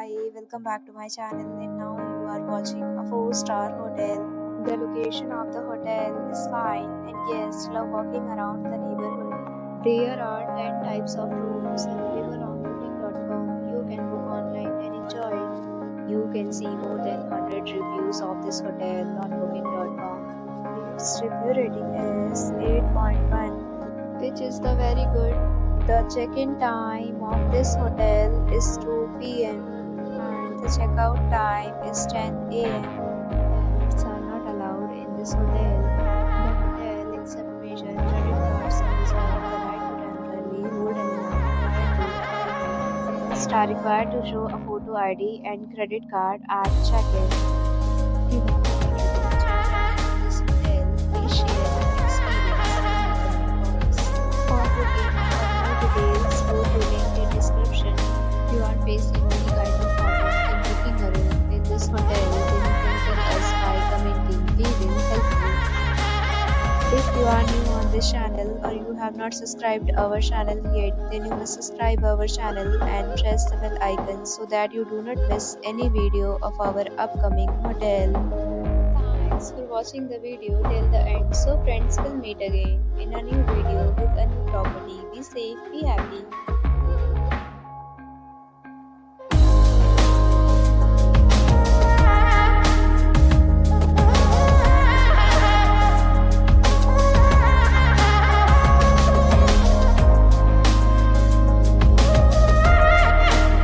Hi, welcome back to my channel, and now you are watching a 4-star hotel. The location of the hotel is fine and guests love walking around the neighborhood. There are 10 types of rooms available on booking.com. You can book online and enjoy it. You can see more than 100 reviews of this hotel on booking.com. Its review rating is 8.1, which is the very good. The check-in time of this hotel is 2 p.m. and the checkout time is 10 a.m. Pets are not allowed in this hotel. The hotel accepts major credit cards and reserves the right to temporarily hold an amount prior to arrival. Guests are required to show a photo ID and credit card at check-in. If you have already checked in this hotel, please share your experience in the comment box. For booking details, go to link in description. If you are facing any kind of problem in booking a room in this hotel, then you can tell us by commenting. We will help you. If you are new on this channel or you have not subscribed our channel yet, then you must subscribe our channel and press the bell icon so that you do not miss any video of our upcoming hotel. Thanks for watching the video till the end. So friends, will meet again in a new video with a new property. Be safe, be happy.